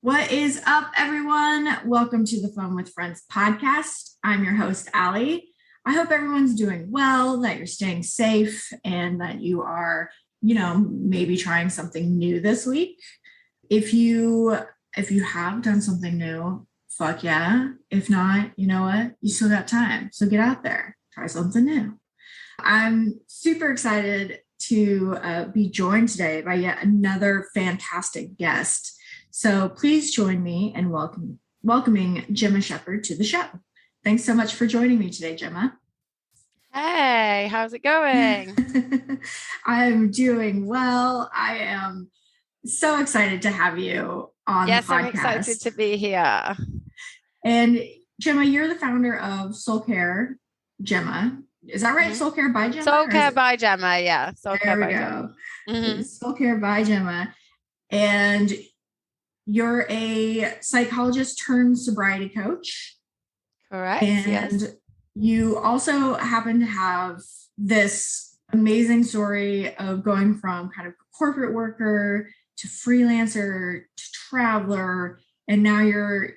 What is up, everyone? Welcome to the Phone with Friends podcast. I'm your host, Allie. I hope everyone's doing well, that you're staying safe, and that you are, maybe trying something new this week. If you have done something new, fuck yeah. If not, you know what? You still got time. So get out there, try something new. I'm super excited to be joined today by yet another fantastic guest. So please join me in welcoming Gemma Sheppard to the show. Thanks so much for joining me today, Gemma. Hey, how's it going? I'm doing well. I am so excited to have you on the podcast. I'm excited to be here. And Gemma, you're the founder of Soul Care Gemma. Is that right? Mm-hmm. Soul Care by Gemma? Soul Care by Gemma, yeah. Soul Care by Gemma. Mm-hmm. Soul Care by Gemma. And you're a psychologist turned sobriety coach. Correct. And yes. You also happen to have this amazing story of going from kind of corporate worker to freelancer to traveler. And now you're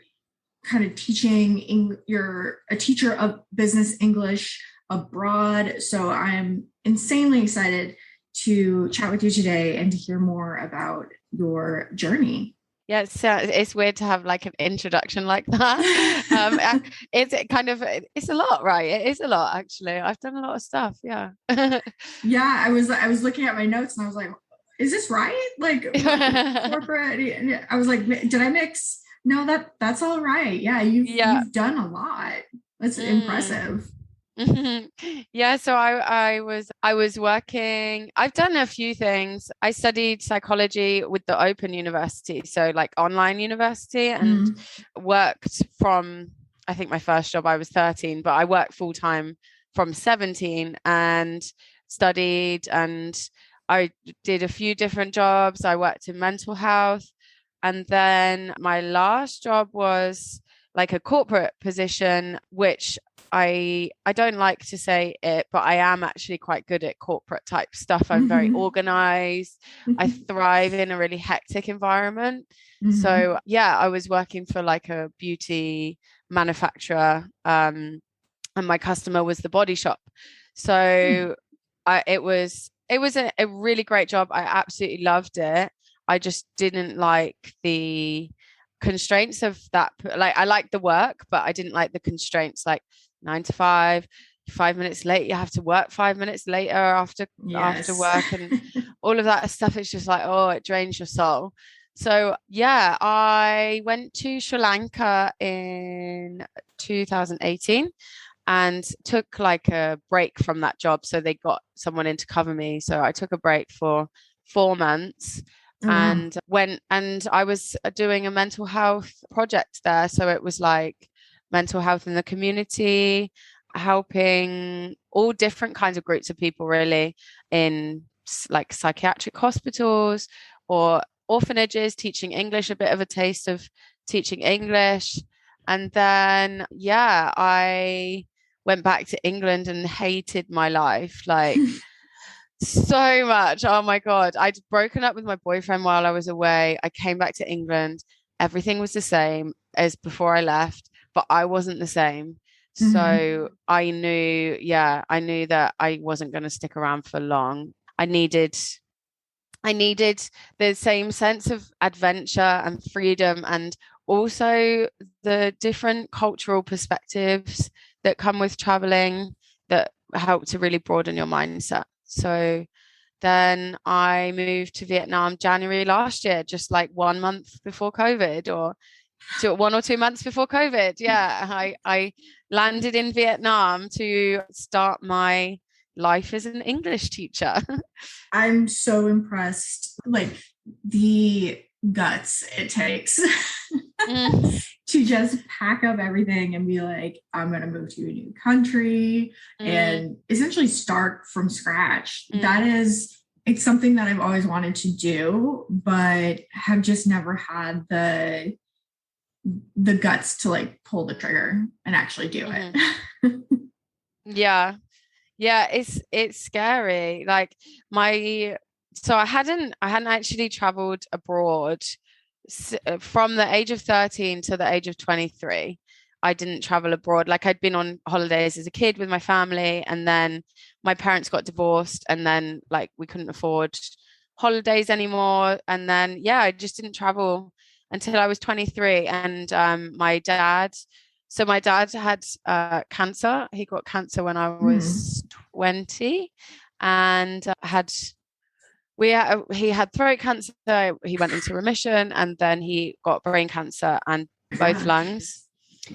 kind of teaching, you're a teacher of business English abroad. So I'm insanely excited to chat with you today and to hear more about your journey. Yeah, it's weird to have like an introduction like that. It's a lot, right? It is a lot, actually. I've done a lot of stuff. Yeah. Yeah, I was looking at my notes and I was like, is this right? Like corporate? I was like, did I mix? No, that's all right. Yeah, you've done a lot. That's impressive. Yeah, so I was working. I've done a few things. I studied psychology with the Open University, so like online university, and worked from, I think my first job I was 13, but I worked full time from 17 and studied, and I did a few different jobs. I worked in mental health, and then my last job was like a corporate position, which I don't like to say it, but I am actually quite good at corporate type stuff. I'm very organized. I thrive in a really hectic environment. So yeah, I was working for like a beauty manufacturer, and my customer was the body shop. So it was a really great job. I absolutely loved it. I just didn't like the constraints of that. Like, I liked the work, but I didn't like the constraints, like 9 to 5, 5 minutes late, you have to work 5 minutes later after work, and all of that stuff. It's just like, oh, it drains your soul. So yeah, I went to Sri Lanka in 2018 and took like a break from that job. So they got someone in to cover me. So I took a break for 4 months. And went, and I was doing a mental health project there. So it was like mental health in the community, helping all different kinds of groups of people, really, in like psychiatric hospitals or orphanages, teaching English, a bit of a taste of teaching English. And then, yeah, I went back to England and hated my life. Like, so much. Oh my God. I'd broken up with my boyfriend while I was away. I came back to England. Everything was the same as before I left, but I wasn't the same. So I knew that I wasn't going to stick around for long. I needed the same sense of adventure and freedom, and also the different cultural perspectives that come with traveling that help to really broaden your mindset. So then I moved to Vietnam January last year, just like 1 month before COVID, or 1 or 2 months before COVID. Yeah, I landed in Vietnam to start my life as an English teacher. I'm so impressed, like the guts it takes to just pack up everything and be like, I'm going to move to a new country and essentially start from scratch. It's something that I've always wanted to do, but have just never had the guts to like pull the trigger and actually do it. Yeah, it's scary. Like, I hadn't actually traveled abroad from the age of 13 to the age of 23, I didn't travel abroad. Like I'd been on holidays as a kid with my family, and then my parents got divorced, and then like we couldn't afford holidays anymore. And then yeah, I just didn't travel until I was 23. And my dad had cancer. He got cancer when I was 20, and he had throat cancer. He went into remission, and then he got brain cancer and both lungs.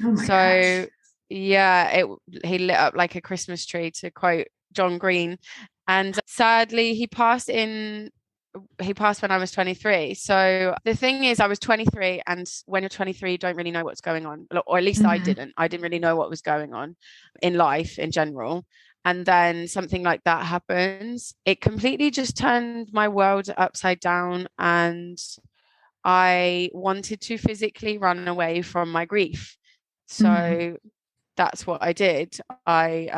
Oh my So gosh. yeah, he lit up like a Christmas tree, to quote John Green. And sadly, he passed when I was 23. So the thing is, I was 23, and when you're 23, you don't really know what's going on, or at least I didn't really know what was going on in life in general. And then something like that happens. It completely just turned my world upside down, and I wanted to physically run away from my grief. So that's what I did. I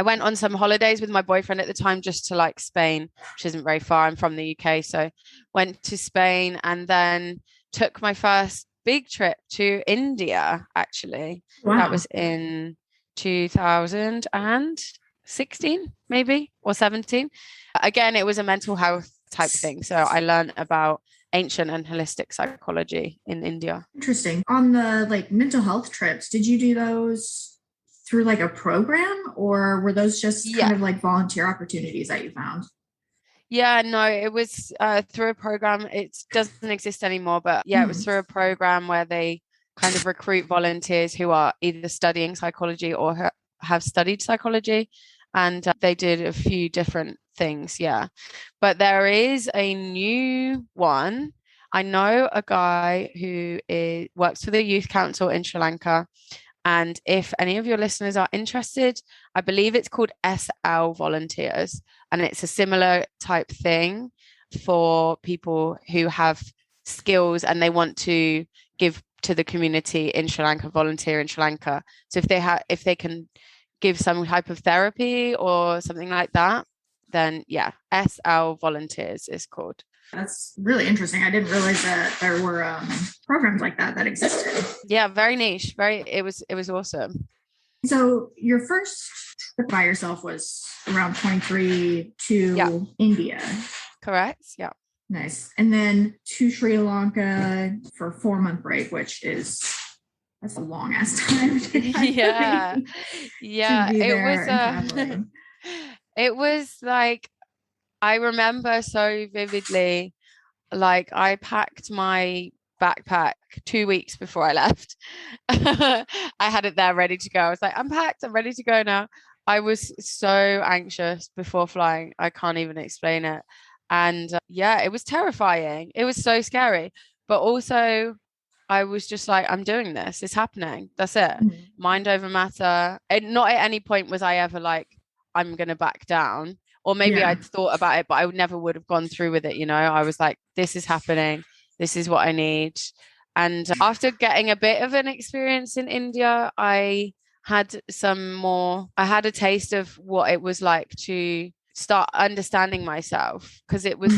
went on some holidays with my boyfriend at the time, just to like Spain, which isn't very far. I'm from the UK, so went to Spain, and then took my first big trip to India, actually. Wow. That was in 2016 maybe, or 17. Again, it was a mental health type thing, so I learned about ancient and holistic psychology in India. Interesting. On the like mental health trips, did you do those through like a program, or were those just kind of like volunteer opportunities that you found? Yeah, no, it was through a program. It doesn't exist anymore, but yeah, it was through a program where they kind of recruit volunteers who are either studying psychology or have studied psychology. And they did a few different things, yeah. But there is a new one. I know a guy who works for the Youth Council in Sri Lanka. And if any of your listeners are interested, I believe it's called SL Volunteers. And it's a similar type thing for people who have skills and they want to give to the community in Sri Lanka, volunteer in Sri Lanka. So if they can give some type of therapy or something like that, then yeah, SL Volunteers is called. That's really interesting. I didn't realize that there were programs like that existed. Yeah, very niche. It was awesome. So your first trip by yourself was around 23 to India. Correct. Yeah. Nice. And then to Sri Lanka for a 4-month break, that's a long ass time. It was like, I remember so vividly, like I packed my backpack 2 weeks before I left. I had it there ready to go. I was like, I'm packed, I'm ready to go now. I was so anxious before flying. I can't even explain it. And yeah, it was terrifying. It was so scary. But also, I was just like, I'm doing this. It's happening. That's it. Mind over matter. And not at any point was I ever like, I'm going to back down. Or maybe I'd thought about it, but I never would have gone through with it. You know, I was like, this is happening. This is what I need. And after getting a bit of an experience in India, I had a taste of what it was like to start understanding myself, because it was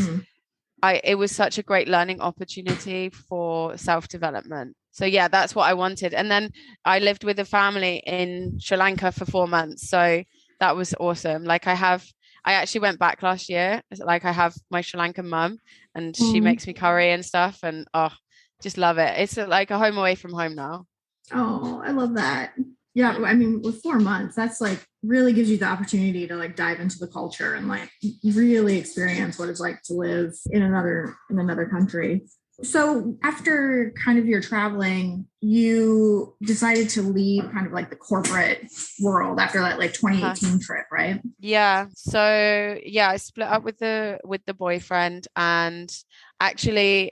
such a great learning opportunity for self-development. So yeah, that's what I wanted. And then I lived with a family in Sri Lanka for 4 months. So that was awesome. Like I actually went back last year. Like I have my Sri Lankan mum, and she makes me curry and stuff, and just love it. It's like a home away from home now. Oh, I love that. Yeah, I mean, with 4 months, that's like really gives you the opportunity to like dive into the culture and like really experience what it's like to live in another country. So after kind of your traveling, you decided to leave kind of like the corporate world after that like 2018 trip, right? Yeah. So yeah, I split up with the boyfriend, and actually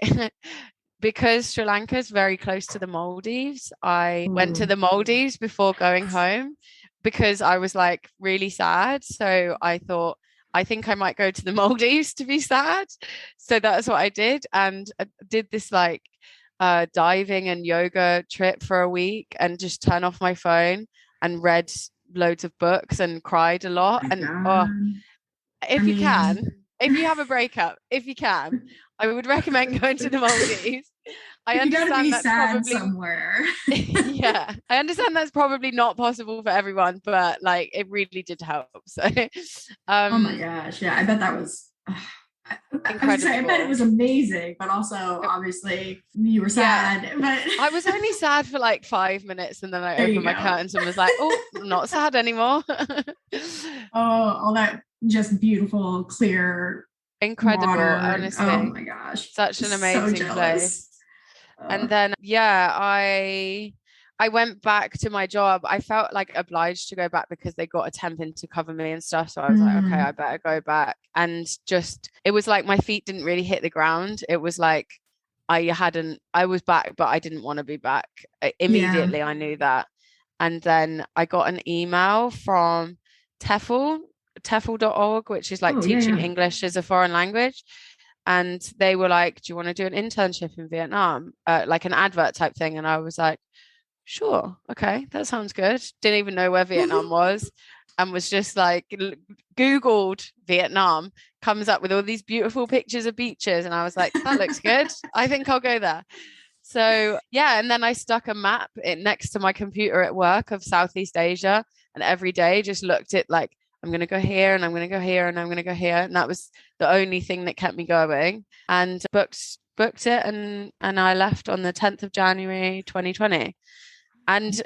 because Sri Lanka is very close to the Maldives, I went to the Maldives before going home because I was like really sad. So I thought, I think I might go to the Maldives to be sad. So that's what I did. And I did this like diving and yoga trip for a week, and just turn off my phone and read loads of books and cried a lot. If you have a breakup, if you can, I would recommend going to the Maldives. I you gotta be understand that's sad probably somewhere. yeah, I understand that's probably not possible for everyone, but like it really did help. So Oh my gosh. Yeah. I bet that was, I would say, I bet it was incredible. amazing, but also obviously you were Yeah, sad, but I was only sad for like 5 minutes and then I there you opened my go. curtains and was like, oh, I'm not sad anymore. Oh, all that just beautiful, clear Incredible, water. Oh honestly. my gosh. Such an So amazing place. jealous. And Oh. then yeah, I went back to my job. I felt like obliged to go back because they got a temp in to cover me and stuff. So I was like, okay, Mm, I better go back. And just it was like my feet didn't really hit the ground. It was like I was back, but I didn't want to be back. yeah. Immediately I knew that. And then I got an email from TEFL, TEFL.org, which is like Oh, yeah, teaching yeah. English as a foreign language. And they were like, do you want to do an internship in Vietnam? Like an advert type thing. And I was like, sure, okay, that sounds good. Didn't even know where Vietnam was and was just like Googled Vietnam, comes up with all these beautiful pictures of beaches. And I was like, that looks good. I think I'll go there. So yeah, and then I stuck a map next to my computer at work of Southeast Asia, and every day just looked at like I'm going to go here and I'm going to go here and I'm going to go here, and that was the only thing that kept me going. And booked it, and I left on the 10th of January 2020, and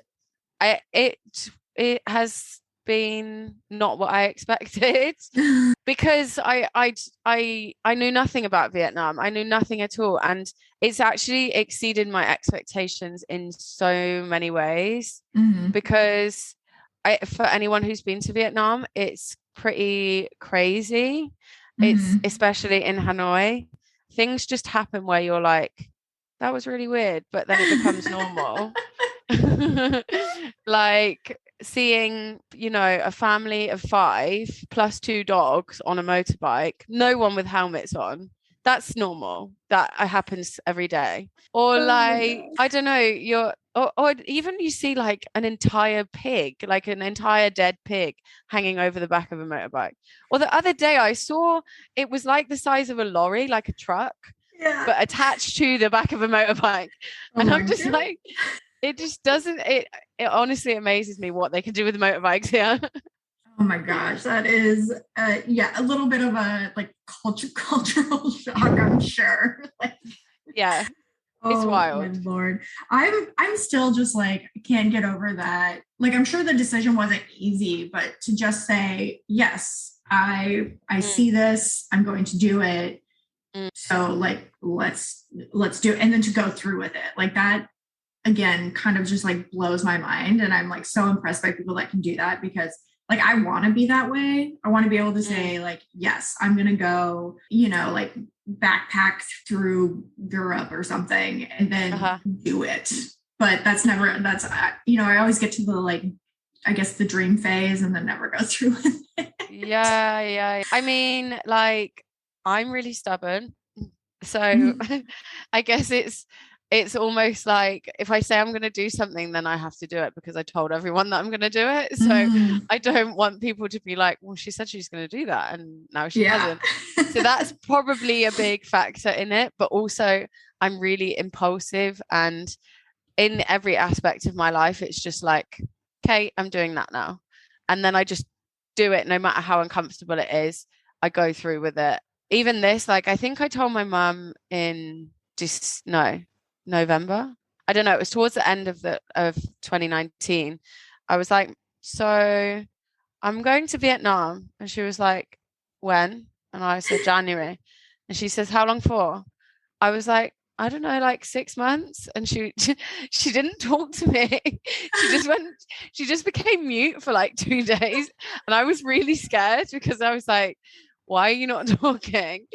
it has been not what I expected because I knew nothing about Vietnam. I knew nothing at all, and it's actually exceeded my expectations in so many ways. Mhm. Because for anyone who's been to Vietnam, it's pretty crazy. It's Mhm. especially in Hanoi. Things just happen where you're like, that was really weird, but then it becomes normal. Like seeing, a family of five plus two dogs on a motorbike, no one with helmets on. That's normal. That happens every day. Or Oh my like, gosh. I don't know, or even you see like an entire pig, like an entire dead pig hanging over the back of a motorbike. Or the other day I saw it was like the size of a lorry, like a truck, Yeah. but attached to the back of a motorbike. Oh And my I'm just god. like, it just doesn't it honestly amazes me what they can do with motorbikes here. Oh my gosh, that is yeah, a little bit of a like cultural shock, I'm sure. Like, Yeah, it's oh my wild. lord. I'm still just like can't get over that. Like I'm sure the decision wasn't easy, but to just say, yes, I Mm, see this, I'm going to do it. mm, So like let's do it. And then to go through with it. Like that again kind of just like blows my mind. And I'm like so impressed by people that can do that because like I want to be that way. I want to be able to mm. say like, yes, I'm gonna go, like backpack through Europe or something and then Uh-huh. do it. But that's I always get to the like I guess the dream phase and then never go through with it. Yeah, yeah. I mean, like, I'm really stubborn. So I guess it's almost like if I say I'm going to do something, then I have to do it because I told everyone that I'm going to do it. So Mm, I don't want people to be like, well, she said she's going to do that and now she yeah. hasn't. So that's probably a big factor in it. But also, I'm really impulsive, and in every aspect of my life, it's just like, okay, I'm doing that now. And then I just do it no matter how uncomfortable it is. I go through with it. Even this, like I think I told my mum in just no November. I don't know, it was towards the end of 2019. I was like, so I'm going to Vietnam. And she was like, when? And I said January. And she says, how long for? I was like, I don't know, like 6 months. And she she didn't talk to me. She just became mute for like 2 days. And I was really scared because I was like, why are you not talking?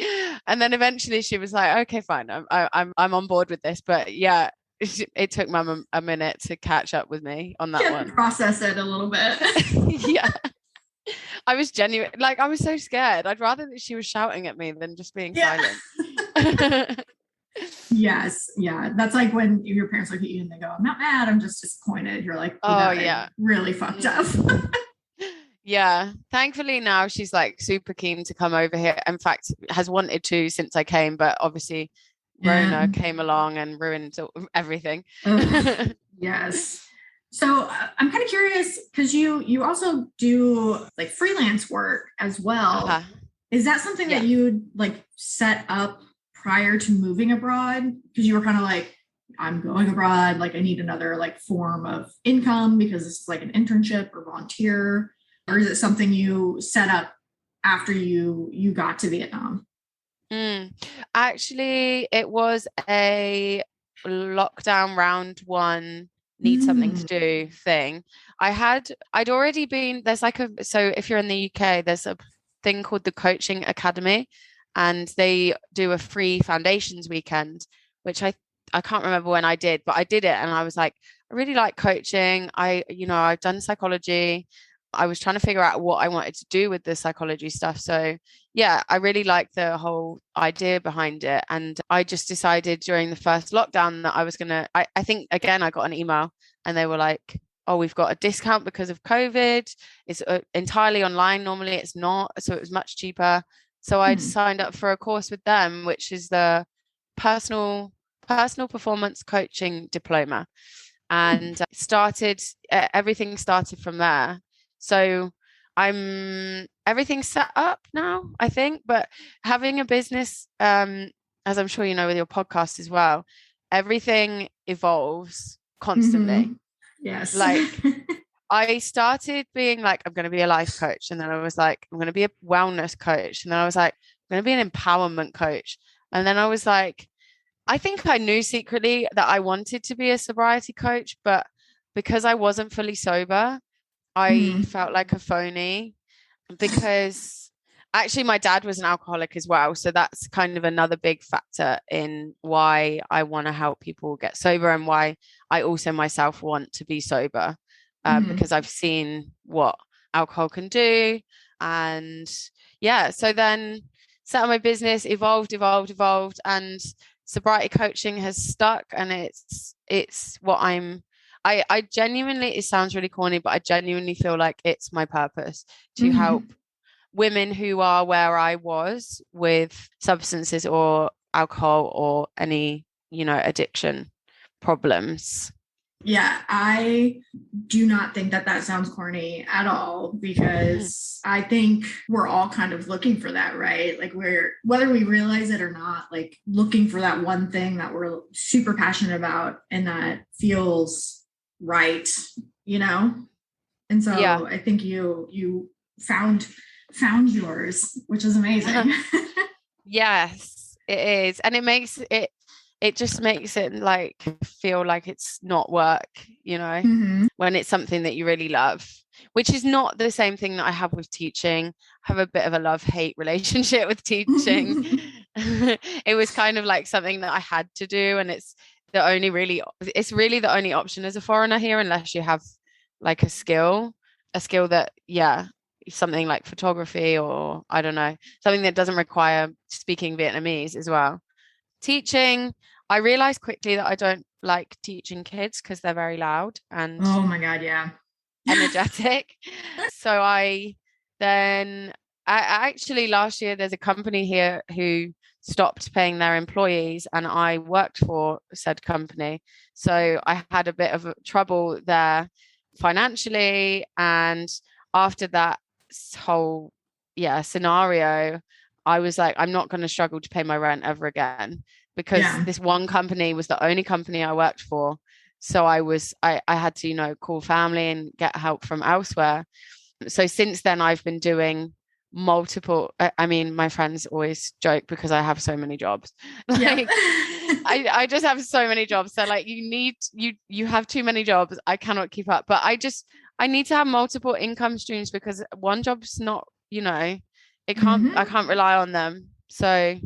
And then eventually she was like, okay, fine. I'm on board with this. But yeah, it took mum a minute to catch up with me on You that have to one. process it a little bit. Yeah. I was genuine, like I was so scared. I'd rather that she was shouting at me than just being Yeah. silent. Yes. Yeah. That's like when your parents look at you and they go, I'm not mad, I'm just disappointed. You're like, oh, Oh that I yeah. really fucked up. Mm. Yeah. Thankfully now she's like super keen to come over here. In fact, has wanted to since I came, but obviously Rona came along and ruined everything. Yes. So I'm kind of curious because you also do like freelance work as well. Is that something that you like set up prior to moving abroad? Because you were kind of like, I'm going abroad, like I need another like form of income because this is like an internship or volunteer, or is it something you set up after you got to Vietnam? Actually, it was a lockdown round one, need something to do thing. I'd already been, so if you're in the UK, there's a thing called the Coaching Academy, and they do a free foundations weekend, which I can't remember when I did, but I did it. And I was like, I really like coaching. I've done psychology. I was trying to figure out what I wanted to do with the psychology stuff. So yeah, I really liked the whole idea behind it. And I just decided during the first lockdown that I was going to, I think, again, I got an email and they were like, oh, we've got a discount because of COVID. It's entirely online. Normally it's not. So it was much cheaper. So I signed up for a course with them, which is the personal performance coaching diploma. And everything started from there. So everything's set up now, I think, but having a business, as I'm sure you know with your podcast as well, everything evolves constantly. Yes. Like I started being like, I'm going to be a life coach. And then I was like, I'm going to be a wellness coach. And then I was like, I'm going to be an empowerment coach. And then I was like, I think I knew secretly that I wanted to be a sobriety coach, but because I wasn't fully sober, I felt like a phony, because actually my dad was an alcoholic as well. So that's kind of another big factor in why I want to help people get sober, and why I also myself want to be sober, because I've seen what alcohol can do. And yeah, so then set up my business, evolved. And sobriety coaching has stuck, and it's what I genuinely, it sounds really corny, but I genuinely feel like it's my purpose to help women who are where I was with substances or alcohol or any, addiction problems. Yeah, I do not think that sounds corny at all, because I think we're all kind of looking for that, right? Like whether we realize it or not, like looking for that one thing that we're super passionate about and that feels right, And so yeah. I think you found yours, which is amazing. Yes, it is. And it just makes it like feel like it's not work, when it's something that you really love, which is not the same thing that I have with teaching. I have a bit of a love-hate relationship with teaching. It was kind of like something that I had to do, and it's really the only option as a foreigner here, unless you have like a skill that, something like photography, or I don't know, something that doesn't require speaking Vietnamese as well. Teaching, I realized quickly that I don't like teaching kids because they're very loud and oh my God, yeah, energetic. So I actually last year, there's a company here who stopped paying their employees, and I worked for said company. So I had a bit of trouble there financially. And after that whole scenario, I was like, I'm not going to struggle to pay my rent ever again, because this one company was the only company I worked for. So I had to, call family and get help from elsewhere. So since then I've been doing multiple, my friends always joke because I have so many jobs. Like I just have so many jobs. So like, you have too many jobs. I cannot keep up, but I need to have multiple income streams, because one job's not, I can't rely on them. So I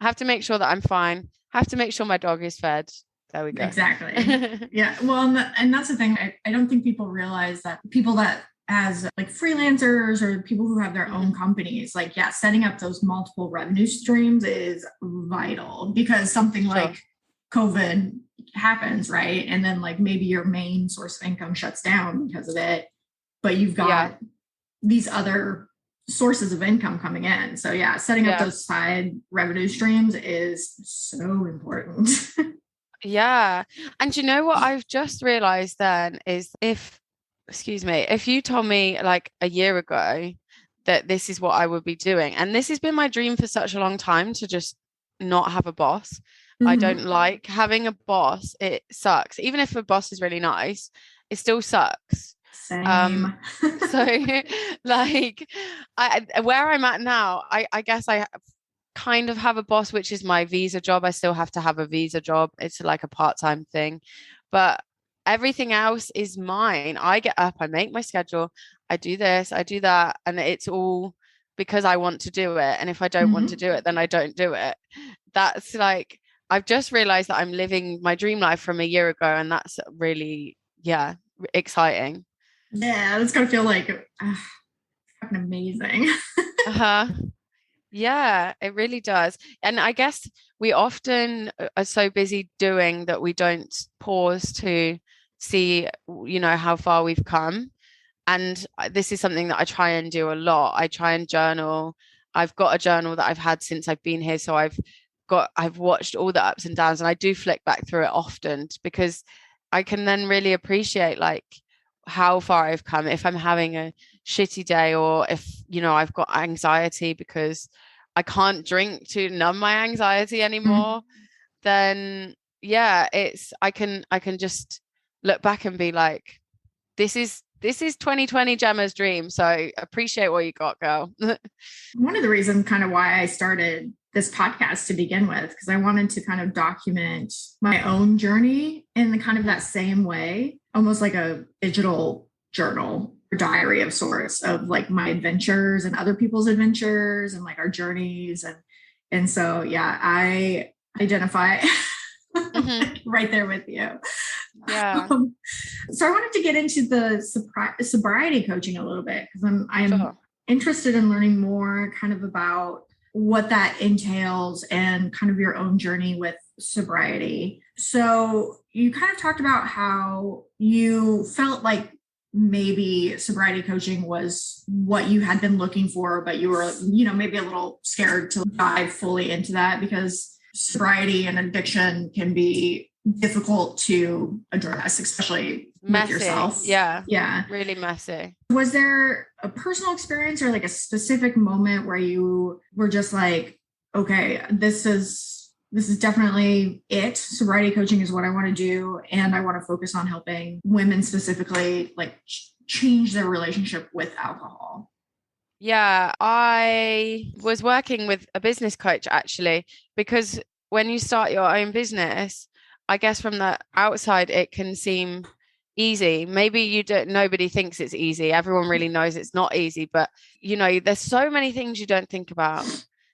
have to make sure that I'm fine. I have to make sure my dog is fed. There we go. Exactly. Yeah. Well, and that's the thing. I don't think people realize that people that as like freelancers or people who have their own companies, like, setting up those multiple revenue streams is vital, because something like COVID happens, right? And then like maybe your main source of income shuts down because of it, but you've got these other sources of income coming in. So yeah, setting up Yeah. those side revenue streams is so important. Yeah. And you know what I've just realized then is if you told me like a year ago that this is what I would be doing, and this has been my dream for such a long time to just not have a boss. I don't like having a boss. It sucks. Even if a boss is really nice, it still sucks. Same. So like where I'm at now, I guess I kind of have a boss, which is my visa job. I still have to have a visa job. It's like a part-time thing, but everything else is mine. I get up, I make my schedule, I do this, I do that, and it's all because I want to do it. And if I don't want to do it, then I don't do it. That's like, I've just realized that I'm living my dream life from a year ago, and that's really, yeah, exciting. Yeah, it's gonna feel like fucking amazing. Uh-huh. Yeah, it really does. And I guess we often are so busy doing that we don't pause to see, how far we've come. And this is something that I try and do a lot. I try and journal. I've got a journal that I've had since I've been here. So I've watched all the ups and downs, and I do flick back through it often because I can then really appreciate like how far I've come. If I'm having a shitty day, or if, I've got anxiety because I can't drink to numb my anxiety anymore, then yeah, I can just look back and be like, this is 2020 Gemma's dream. So appreciate what you got, girl. One of the reasons kind of why I started this podcast to begin with, because I wanted to kind of document my own journey in the kind of that same way, almost like a digital journal or diary of sorts of like my adventures and other people's adventures and like our journeys. And so, yeah, I identify right there with you. Yeah. So I wanted to get into the sobriety coaching a little bit, because I'm Sure. interested in learning more kind of about what that entails and kind of your own journey with sobriety. So you kind of talked about how you felt like maybe sobriety coaching was what you had been looking for, but you were, maybe a little scared to dive fully into that because sobriety and addiction can be difficult to address, especially Messy. with yourself. Yeah. Really messy. Was there a personal experience or like a specific moment where you were just like, okay, this is definitely it. Sobriety coaching is what I want to do. And I want to focus on helping women specifically like change their relationship with alcohol. Yeah, I was working with a business coach actually, because when you start your own business, I guess from the outside, it can seem easy. Maybe nobody thinks it's easy. Everyone really knows it's not easy, but there's so many things you don't think about.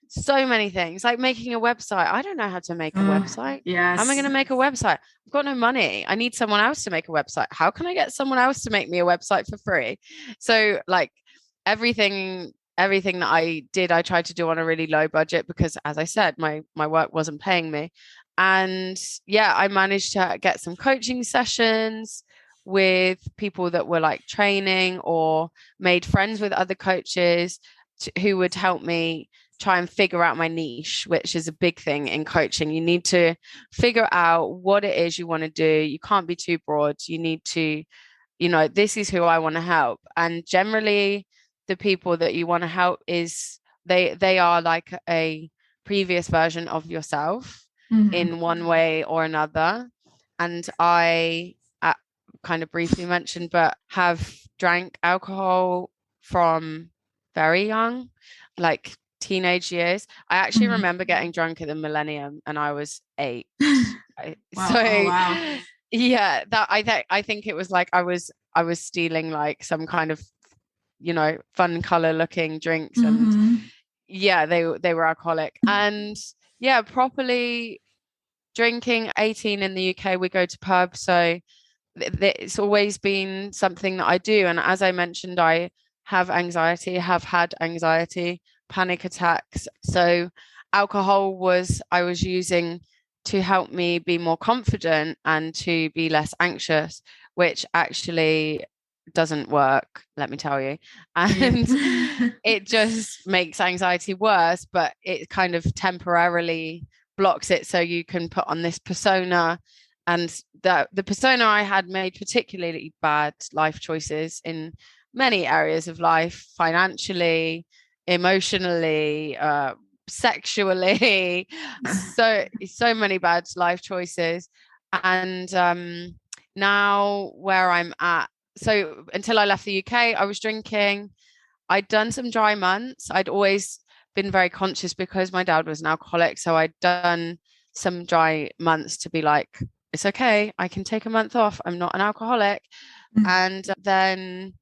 So many things like making a website. I don't know how to make a website. Yes. How am I going to make a website? I've got no money. I need someone else to make a website. How can I get someone else to make me a website for free? So like everything that I did, I tried to do on a really low budget because, as I said, my work wasn't paying me. And yeah, I managed to get some coaching sessions with people that were like training or made friends with other coaches who would help me try and figure out my niche, which is a big thing in coaching. You need to figure out what it is you want to do. You can't be too broad. You need to, this is who I want to help. And generally, the people that you want to help they are like a previous version of yourself in one way or another. And I kind of briefly mentioned, but have drank alcohol from very young, like teenage years. I actually remember getting drunk at the Millennium and I was 8. Wow. So wow. Yeah, that I think it was like I was stealing like some kind of fun color looking drinks, and yeah, they were alcoholic. And yeah, properly drinking 18 in the UK, we go to pub, so it's always been something that I do. And as I mentioned, I have anxiety, have had anxiety, panic attacks. So alcohol I was using to help me be more confident and to be less anxious, which actually doesn't work, let me tell you. And it just makes anxiety worse, but it kind of temporarily blocks it so you can put on this persona. And the persona I had made particularly bad life choices in many areas of life, financially, emotionally, sexually, so many bad life choices. And now where I'm at, so until I left the UK, I was drinking. I'd done some dry months. I'd always been very conscious because my dad was an alcoholic. So I'd done some dry months to be like, it's okay, I can take a month off. I'm not an alcoholic. Mm-hmm. And then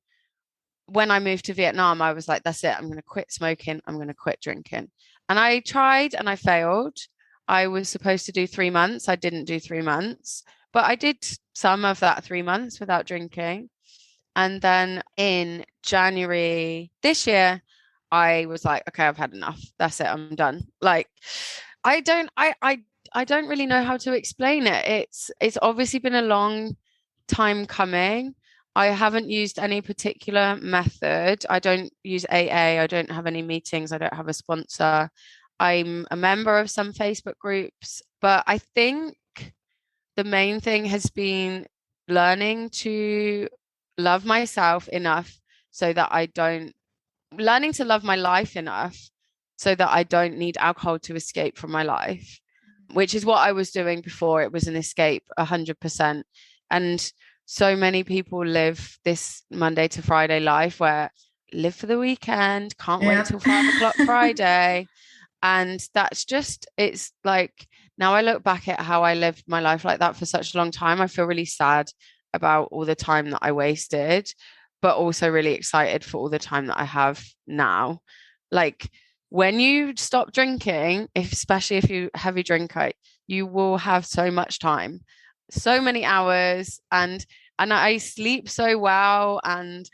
when I moved to Vietnam, I was like, that's it. I'm going to quit smoking. I'm going to quit drinking. And I tried and I failed. I was supposed to do 3 months. I didn't do 3 months, but I did some of that 3 months without drinking. And then in January this year, I was like, okay, I've had enough. That's it. I'm done. Like, I don't really know how to explain it. It's obviously been a long time coming. I haven't used any particular method. I don't use AA. I don't have any meetings. I don't have a sponsor. I'm a member of some Facebook groups, but I think the main thing has been learning to love myself enough so that learning to love my life enough so that I don't need alcohol to escape from my life, which is what I was doing before. It was an escape 100%. And so many people live this Monday to Friday life where live for the weekend, can't wait till 5 o'clock Friday. And that's just, it's like, now I look back at how I lived my life like that for such a long time. I feel really sad about all the time that I wasted, but also really excited for all the time that I have now. Like when you stop drinking, especially if you're a heavy drinker, you will have so much time, so many hours, and I sleep so well, and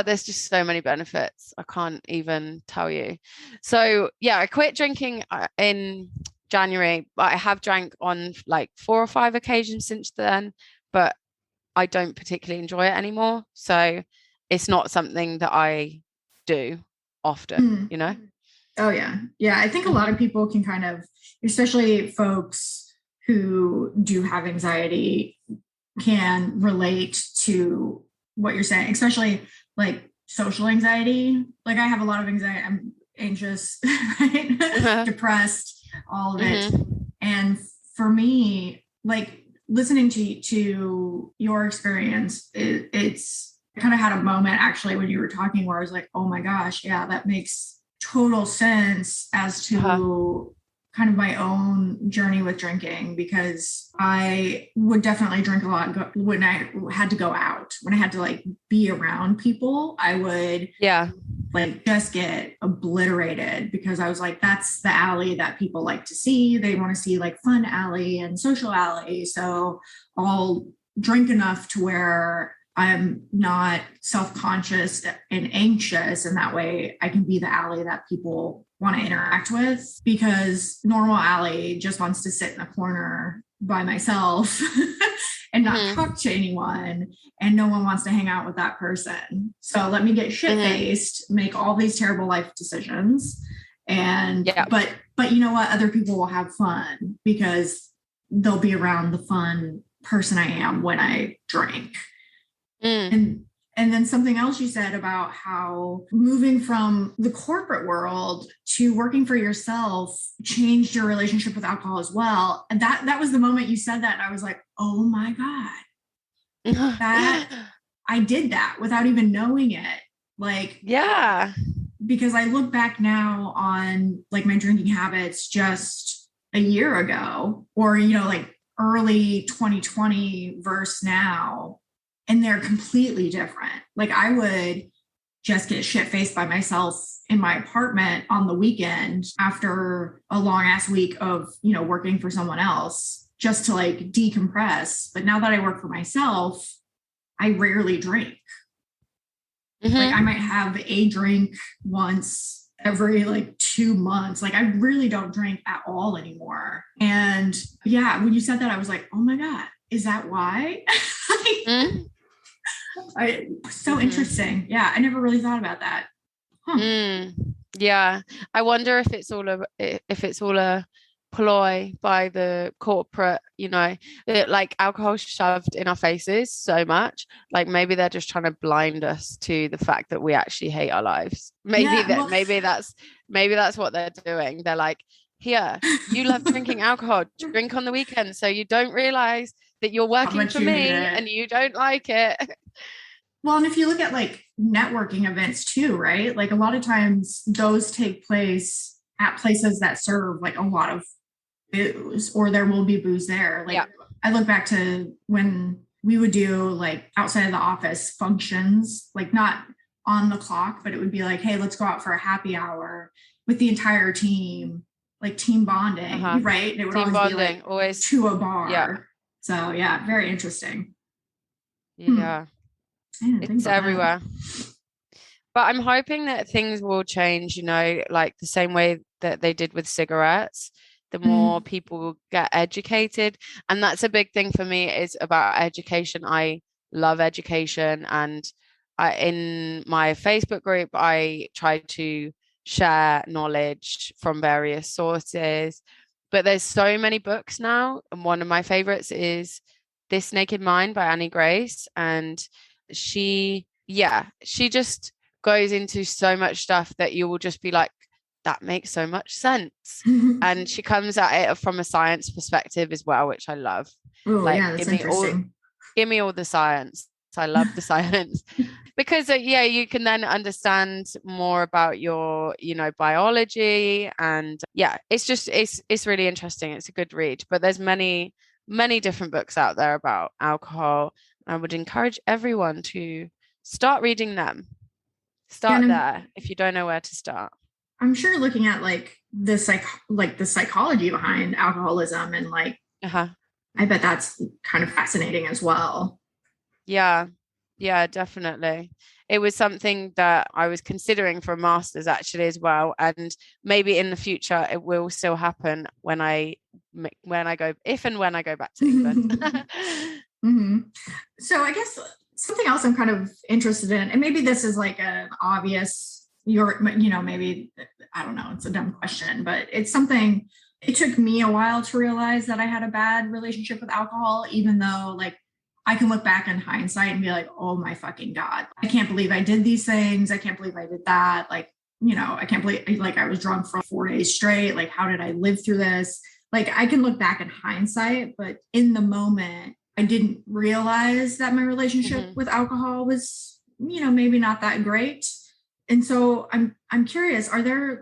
there's just so many benefits. I can't even tell you. So yeah, I quit drinking in January, but I have drank on like 4 or 5 occasions since then, but I don't particularly enjoy it anymore. So it's not something that I do often, you know? Oh yeah. Yeah. I think a lot of people can kind of, especially folks who do have anxiety, can relate to what you're saying, especially like social anxiety. Like I have a lot of anxiety. I'm anxious, right? Depressed, all of it. And for me, like listening to your experience, it's I kind of had a moment actually when you were talking where I was like, oh my gosh, yeah, that makes total sense as to kind of my own journey with drinking, because I would definitely drink a lot when I had to go out, when I had to like be around people. I would like just get obliterated because I was like, that's the alley that people like to see. They want to see like fun alley and social alley. So I'll drink enough to where I'm not self-conscious and anxious, and that way I can be the alley that people want to interact with, because normal alley just wants to sit in a corner by myself and not talk to anyone, and no one wants to hang out with that person. So let me get shit-faced, make all these terrible life decisions, and but you know what? Other people will have fun because they'll be around the fun person I am when I drink. And then something else you said about how moving from the corporate world to working for yourself changed your relationship with alcohol as well. And that was the moment you said that. And I was like, oh my God, that I did that without even knowing it. Like, yeah, because I look back now on like my drinking habits just a year ago, or, you know, like early 2020 versus now. And they're completely different. Like I would just get shit-faced by myself in my apartment on the weekend after a long ass week of, you know, working for someone else just to like decompress. But now that I work for myself, I rarely drink. Like I might have a drink once every like 2 months. Like I really don't drink at all anymore. And yeah, when you said that, I was like, oh my God, is that why? So interesting. Yeah, I never really thought about that. Yeah, I wonder if it's all a ploy by the corporate, like alcohol shoved in our faces so much. Like maybe they're just trying to blind us to the fact that we actually hate our lives. Maybe that's what they're doing. They're like, here, you love drinking alcohol, drink on the weekend, so you don't realize that you're working for me and you don't like it. Well, and if you look at like networking events too, right? Like a lot of times those take place at places that serve like a lot of booze, or there will be booze there. Like I look back to when we would do like outside of the office functions, like not on the clock, but it would be like, hey, let's go out for a happy hour with the entire team, like team bonding, right? And it would team always bonding, be like always to a bar. Yeah. So yeah, very interesting. Yeah. It's everywhere. But I'm hoping that things will change, like the same way that they did with cigarettes. The more people get educated. And that's a big thing for me, is about education. I love education. And in my Facebook group, I try to share knowledge from various sources. But there's so many books now. And one of my favorites is This Naked Mind by Annie Grace. And she just goes into so much stuff that you will just be like, that makes so much sense. And she comes at it from a science perspective as well, which I love. That's interesting. Give me all the science. I love the science because you can then understand more about your, biology, and it's really interesting. It's a good read, but there's many different books out there about alcohol. I would encourage everyone to start reading them. Start there if you don't know where to start. I'm sure looking at like the psychology behind alcoholism and like, I bet that's kind of fascinating as well. Yeah, definitely. It was something that I was considering for a master's actually as well. And maybe in the future it will still happen when I go back to England. So I guess something else I'm kind of interested in, and maybe this is like an obvious, maybe, I don't know, it's a dumb question, but it's something, it took me a while to realize that I had a bad relationship with alcohol, even though like I can look back in hindsight and be like, oh my fucking God, I can't believe I did these things. I can't believe I did that. Like, I can't believe like I was drunk for 4 days straight. Like, how did I live through this? Like, I can look back in hindsight, but in the moment, I didn't realize that my relationship with alcohol was, maybe not that great. And so I'm curious, are there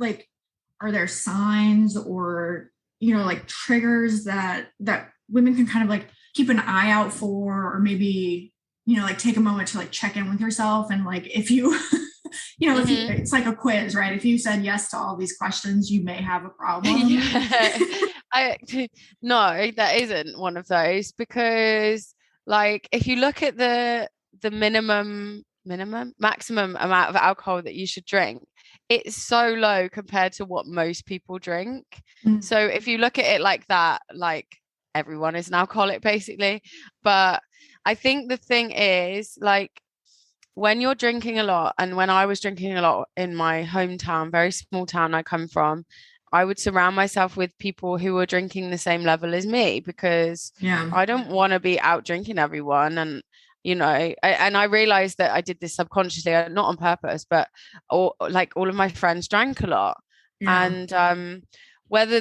signs or, like triggers that women can kind of like keep an eye out for, or maybe, like take a moment to like check in with yourself, and like if you it's like a quiz, right? If you said yes to all these questions, you may have a problem. No, that isn't one of those, because like if you look at the maximum amount of alcohol that you should drink, it's so low compared to what most people drink. So if you look at it like that, like everyone is an alcoholic basically. But I think the thing is, like, when you're drinking a lot, and when I was drinking a lot in my hometown, very small town I come from, I would surround myself with people who were drinking the same level as me, because I don't want to be out drinking everyone. And and I realized that I did this subconsciously, not on purpose, but all of my friends drank a lot. And whether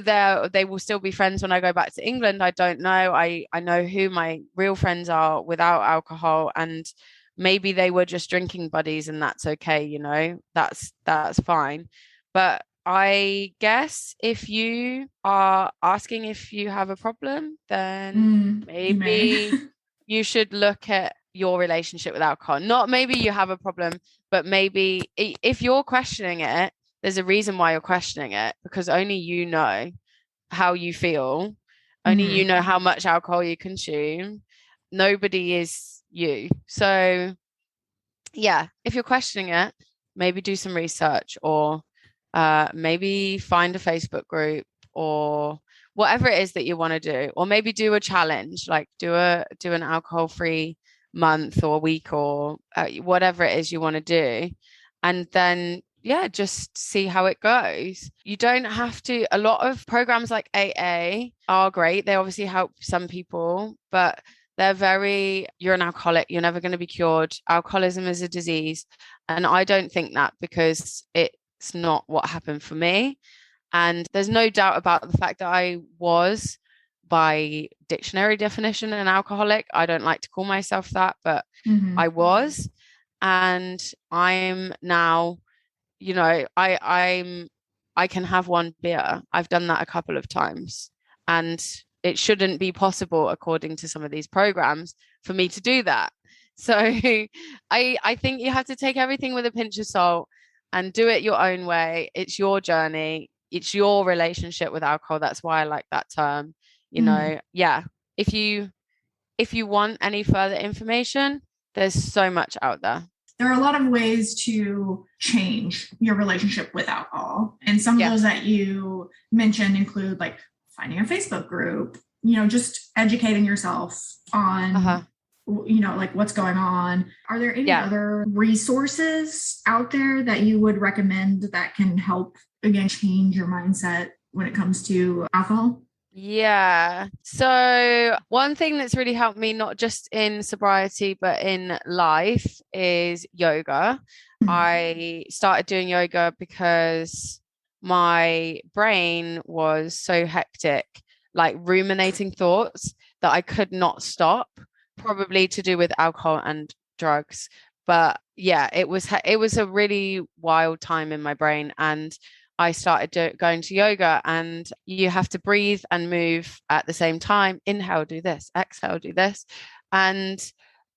they will still be friends when I go back to England, I don't know. I know who my real friends are without alcohol, and maybe they were just drinking buddies, and that's okay, that's fine. But I guess if you are asking if you have a problem, then maybe you should look at your relationship with alcohol. Not maybe you have a problem, but maybe if you're questioning it, there's a reason why you're questioning it, because only you know how you feel. Only you know how much alcohol you consume. Nobody is you. So yeah, if you're questioning it, maybe do some research, or maybe find a Facebook group, or whatever it is that you want to do, or maybe do a challenge, like do an alcohol-free month or week or whatever it is you want to do. And then, yeah, just see how it goes. You don't have to. A lot of programs like AA are great. They obviously help some people, but you're an alcoholic, you're never going to be cured. Alcoholism is a disease. And I don't think that, because it's not what happened for me. And there's no doubt about the fact that I was, by dictionary definition, an alcoholic. I don't like to call myself that, but I was. And I'm now, I can have one beer. I've done that a couple of times. And it shouldn't be possible, according to some of these programs, for me to do that. So I think you have to take everything with a pinch of salt and do it your own way. It's your journey. It's your relationship with alcohol. That's why I like that term. Yeah. If you want any further information, there's so much out there. There are a lot of ways to change your relationship with alcohol. And some of those that you mentioned include like finding a Facebook group, just educating yourself on, like what's going on. Are there any other resources out there that you would recommend that can help, again, change your mindset when it comes to alcohol? Yeah. So one thing that's really helped me, not just in sobriety, but in life, is yoga. I started doing yoga because my brain was so hectic, like ruminating thoughts that I could not stop, probably to do with alcohol and drugs. But yeah, it was a really wild time in my brain. And I started going to yoga, and you have to breathe and move at the same time. Inhale, do this, exhale, do this. And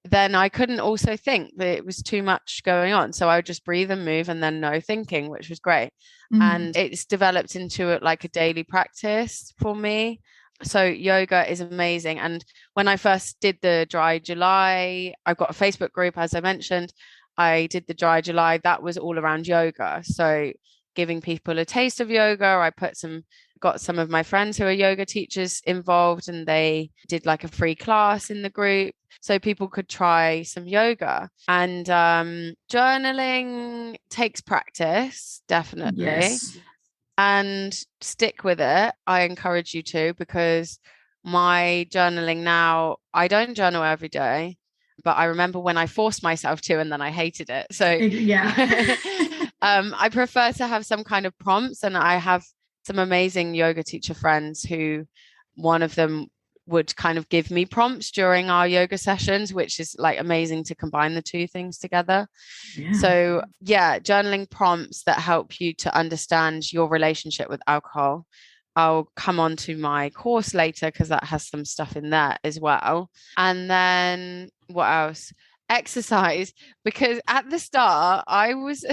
then I couldn't also think, that it was too much going on. So I would just breathe and move, and then no thinking, which was great. And it's developed into like a daily practice for me. So yoga is amazing. And when I first did the Dry July, I've got a Facebook group, as I mentioned. I did the Dry July. That was all around yoga. So giving people a taste of yoga. I got some of my friends who are yoga teachers involved, and they did like a free class in the group so people could try some yoga. And journaling takes practice, definitely. Yes. And stick with it. I encourage you to, because my journaling now, I don't journal every day, but I remember when I forced myself to, and then I hated it. So I prefer to have some kind of prompts, and I have some amazing yoga teacher friends who, one of them would kind of give me prompts during our yoga sessions, which is like amazing to combine the two things together. So journaling prompts that help you to understand your relationship with alcohol. I'll come on to my course later, because that has some stuff in there as well. And then what else? Exercise, because at the start I was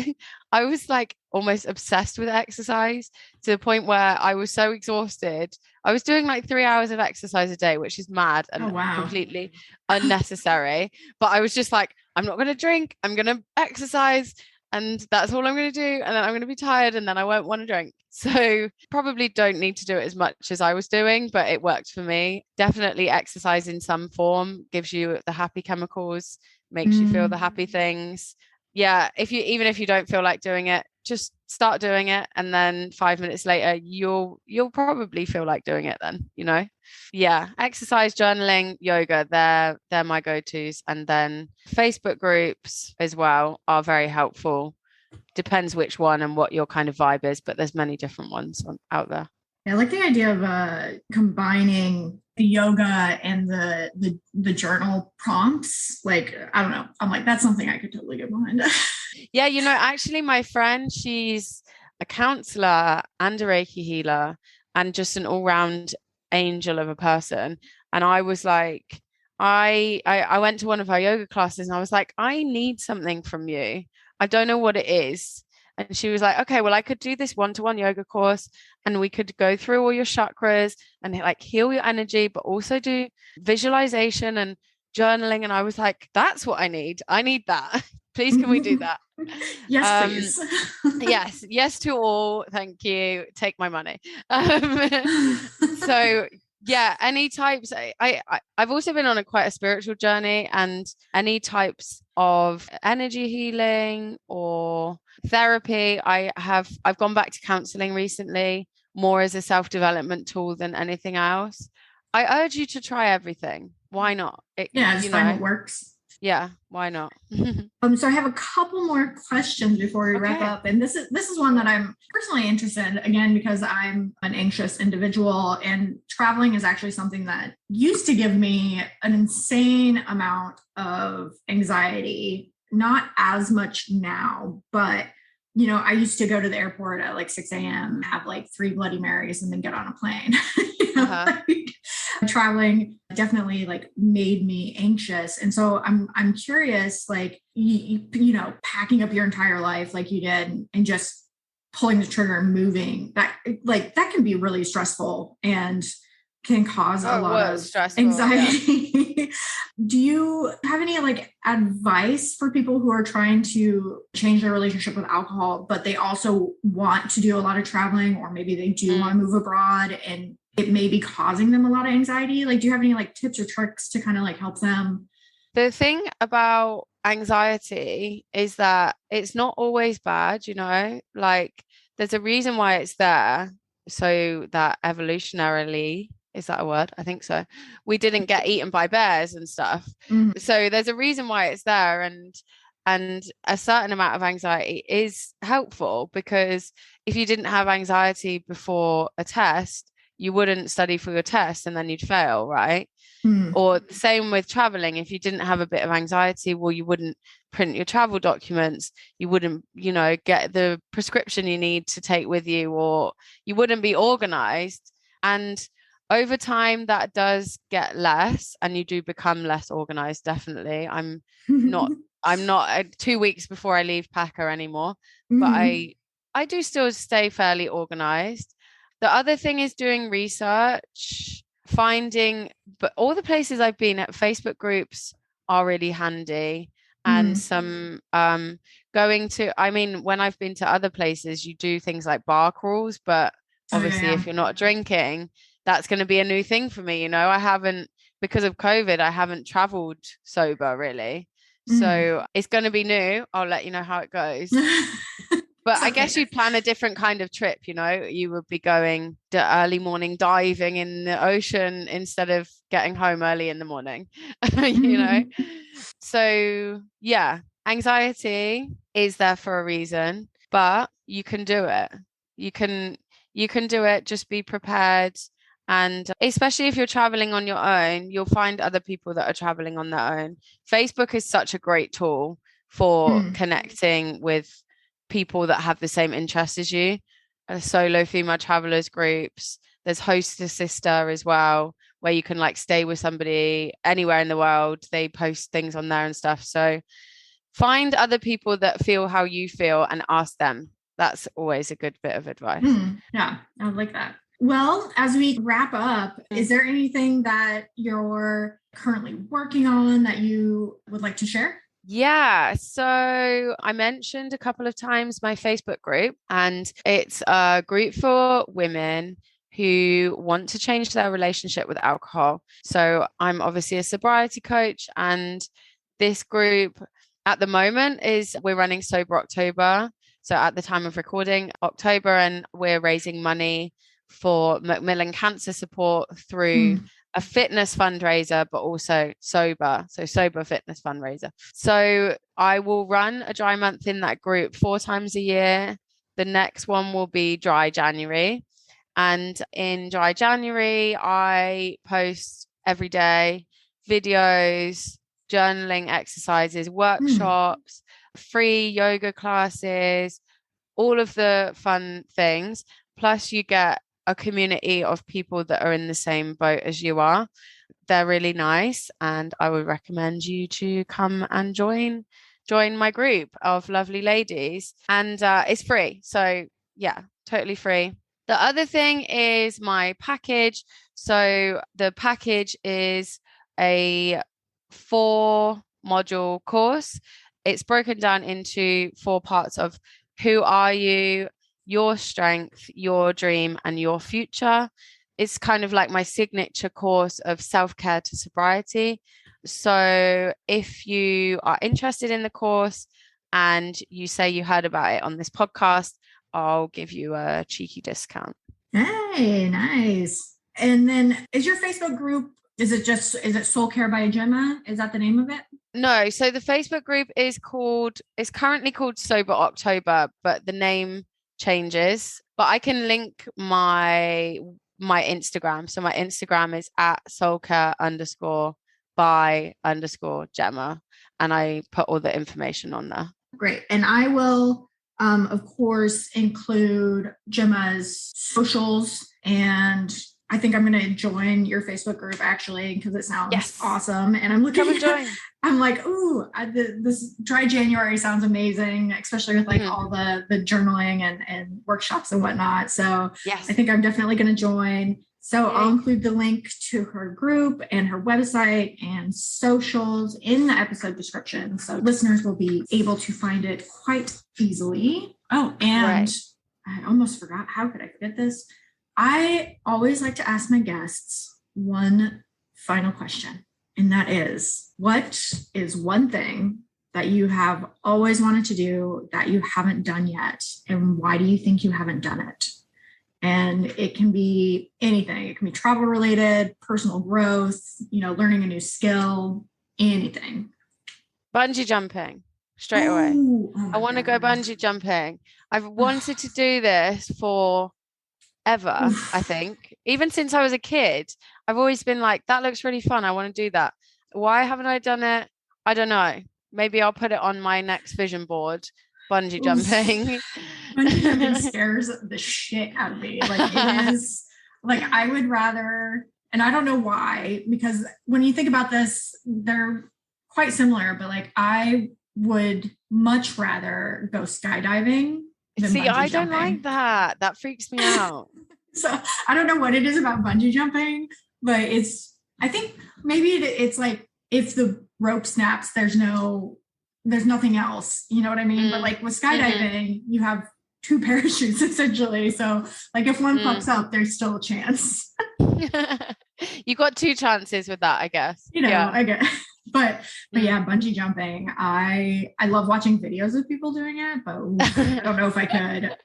like almost obsessed with exercise, to the point where I was so exhausted. I was doing like 3 hours of exercise a day, which is mad and completely unnecessary. But I was just like, I'm not going to drink, I'm going to exercise, and that's all I'm going to do. And then I'm going to be tired, and then I won't want to drink. So probably don't need to do it as much as I was doing, but it worked for me. Definitely exercise in some form gives you the happy chemicals, makes you feel the happy things. Yeah. Even if you don't feel like doing it, just start doing it. And then 5 minutes later, you'll probably feel like doing it then, Yeah. Exercise, journaling, yoga, they're my go-tos. And then Facebook groups as well are very helpful. Depends which one and what your kind of vibe is, but there's many different ones out there. I like the idea of combining the yoga and the journal prompts. Like, I don't know. I'm like, that's something I could totally get behind. Yeah, actually my friend, she's a counselor and a Reiki healer and just an all-round angel of a person. And I was like, I went to one of her yoga classes, and I was like, I need something from you. I don't know what it is. And she was like, okay, well, I could do this one-to-one yoga course, and we could go through all your chakras and like heal your energy, but also do visualization and journaling. And I was like, that's what I need. I need that. Please, can we do that? Yes, please. Yes to all. Thank you. Take my money. So Yeah, any types. I've also been on quite a spiritual journey, and any types of energy healing or therapy. I've gone back to counseling recently, more as a self-development tool than anything else. I urge you to try everything. Why not? Just find what works. Yeah, why not? So I have a couple more questions before we wrap up. And this is one that I'm personally interested in, again, because I'm an anxious individual, and traveling is actually something that used to give me an insane amount of anxiety. Not as much now, but I used to go to the airport at like 6 a.m., have like 3 Bloody Marys, and then get on a plane. Traveling definitely like made me anxious. And so I'm curious, like, packing up your entire life like you did and just pulling the trigger and moving, that can be really stressful and can cause a lot of anxiety. Yeah. Do you have any like advice for people who are trying to change their relationship with alcohol, but they also want to do a lot of traveling, or maybe they do want to move abroad and it may be causing them a lot of anxiety? Like, do you have any like tips or tricks to kind of like help them? The thing about anxiety is that it's not always bad, like there's a reason why it's there. So that evolutionarily, is that a word? I think so. We didn't get eaten by bears and stuff. Mm-hmm. So there's a reason why it's there. And a certain amount of anxiety is helpful, because if you didn't have anxiety before a test, you wouldn't study for your test and then you'd fail, right? Or the same with traveling. If you didn't have a bit of anxiety, well, you wouldn't print your travel documents, you wouldn't, get the prescription you need to take with you, or you wouldn't be organized. And over time, that does get less, and you do become less organized. Definitely. I'm not 2 weeks before I leave packer anymore, but I do still stay fairly organized. The other thing is doing research, but all the places I've been at, Facebook groups are really handy. And some when I've been to other places, you do things like bar crawls, but obviously if you're not drinking, that's going to be a new thing for me. I haven't, because of COVID, I haven't traveled sober really. So it's going to be new. I'll let you know how it goes. But I guess you'd plan a different kind of trip, you would be going to early morning diving in the ocean instead of getting home early in the morning, So yeah, anxiety is there for a reason, but you can do it. You can do it. Just be prepared. And especially if you're traveling on your own, you'll find other people that are traveling on their own. Facebook is such a great tool for connecting with people that have the same interests as you. Solo female travelers groups. There's Host a Sister as well, where you can like stay with somebody anywhere in the world. They post things on there and stuff. So find other people that feel how you feel and ask them. That's always a good bit of advice. Yeah, I like that. Well, as we wrap up, is there anything that you're currently working on that you would like to share? Yeah, so I mentioned a couple of times my Facebook group, and it's a group for women who want to change their relationship with alcohol. So I'm obviously a sobriety coach, and this group at the moment we're running Sober October. So at the time of recording, October, and we're raising money for Macmillan Cancer Support through a fitness fundraiser, but also sober fitness fundraiser. So I will run a dry month in that group 4 times a year. The next one will be dry January. And in dry January, I post every day videos, journaling exercises, workshops, free yoga classes, all of the fun things. Plus you get a community of people that are in the same boat as you are. They're really nice, and I would recommend you to come and join my group of lovely ladies. And it's free. So yeah, totally free. The other thing is my package. So the package is a 4-module course. It's broken down into 4 parts of who are you, your strength, your dream, and your future. it's kind of like my signature course of self-care to sobriety. So if you are interested in the course and you say you heard about it on this podcast, I'll give you a cheeky discount. Hey, nice. And then is your Facebook group, is it Soul Care by Gemma? Is that the name of it? No. So the Facebook group is currently called Sober October, but the name changes. But I can link my Instagram. So my Instagram is at soulcare_by_Gemma. And I put all the information on there. Great. And I will, of course, include Gemma's socials, and I think I'm going to join your Facebook group actually, because it sounds awesome. And I'm looking I'm like, ooh, this dry January sounds amazing, especially with like all the journaling and workshops and whatnot. So I think I'm definitely going to join. So I'll include the link to her group and her website and socials in the episode description. So listeners will be able to find it quite easily. Oh, and I almost forgot. How could I forget this? I always like to ask my guests one final question, and that is, what is one thing that you have always wanted to do that you haven't done yet, and why do you think you haven't done it? And it can be anything. It can be travel related, personal growth, learning a new skill, anything. Bungee jumping straight away. I want to go bungee jumping. I've wanted to do this for ever, I think. Even since I was a kid, I've always been like, that looks really fun. I want to do that. Why haven't I done it? I don't know. Maybe I'll put it on my next vision board. Bungee jumping. Bungee jumping scares the shit out of me. Like, it is like, I would rather, and I don't know why, because when you think about this, they're quite similar, but like, I would much rather go skydiving. See, I don't like that. That freaks me out. So I don't know what it is about bungee jumping, but I think maybe it's like, if the rope snaps, there's nothing else, you know what I mean? But like with skydiving, you have 2 parachutes essentially. So like if one fucks up, there's still a chance. You got 2 chances with that, I guess. I guess. But yeah, bungee jumping. I love watching videos of people doing it, but I don't know if I could.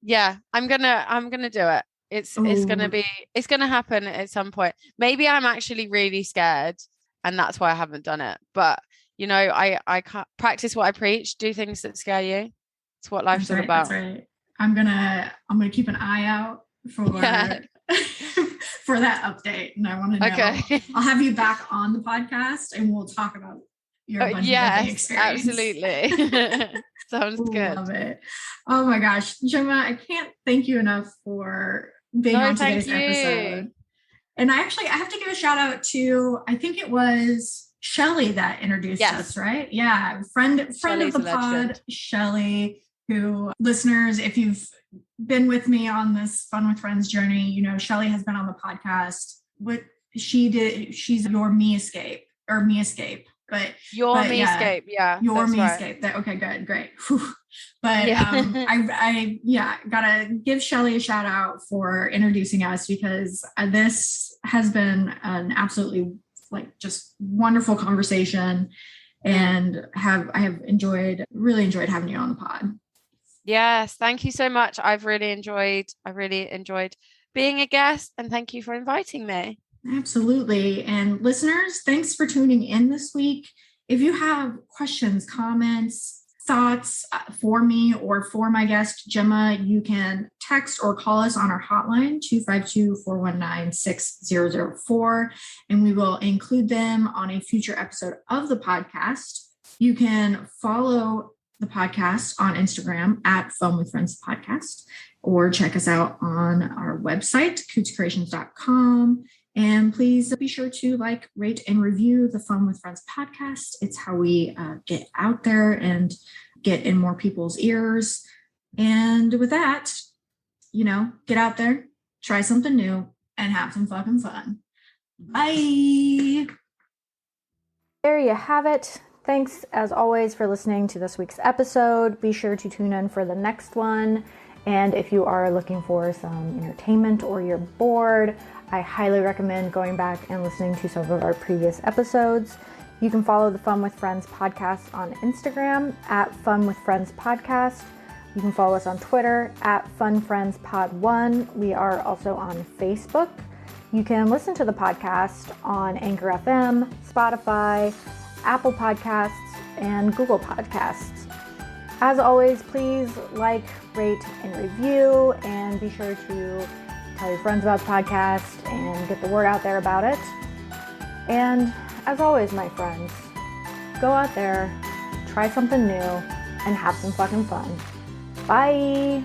Yeah, I'm gonna do it. It's gonna happen at some point. Maybe I'm actually really scared, and that's why I haven't done it. But I can't practice what I preach. Do things that scare you. It's what life's all about. That's right. I'm gonna keep an eye out for for that update, and I want to know. Okay. I'll have you back on the podcast, and we'll talk about your bungee jumping experience. Absolutely. Sounds good. Love it. Oh my gosh, Gemma, I can't thank you enough for being on today's episode. And I have to give a shout out to, I think it was Shelly that introduced us, right? Yeah, friend of the pod, Shelly, who, listeners, if you've been with me on this Fun with Friends journey, Shelly has been on the podcast. What she did, she's your Me Escape. But your Me Escape, your Me Escape. Okay, good, great. Whew. But I gotta give Shelly a shout out for introducing us, because this has been an absolutely just wonderful conversation, and I have really enjoyed having you on the pod. Yes, thank you so much. I really enjoyed being a guest, and thank you for inviting me. Absolutely. And listeners, thanks for tuning in this week. If you have questions, comments, thoughts for me or for my guest, Gemma, you can text or call us on our hotline, 252-419-6004, and we will include them on a future episode of the podcast. You can follow the podcast on Instagram at Fun with Friends Podcast, or check us out on our website, cootscreations.com. And please be sure to rate, and review the Fun with Friends podcast. It's how we get out there and get in more people's ears. And with that, get out there, try something new, and have some fucking fun. Bye. There you have it. Thanks, as always, for listening to this week's episode. Be sure to tune in for the next one. And if you are looking for some entertainment or you're bored, I highly recommend going back and listening to some of our previous episodes. You can follow the Fun with Friends podcast on Instagram at Fun with Friends Podcast. You can follow us on Twitter at FunFriendsPod1. We are also on Facebook. You can listen to the podcast on Anchor FM, Spotify, Apple Podcasts, and Google Podcasts. As always, please like, rate, and review, and be sure to tell your friends about the podcast and get the word out there about it. And as always, my friends, go out there, try something new, and have some fucking fun. Bye!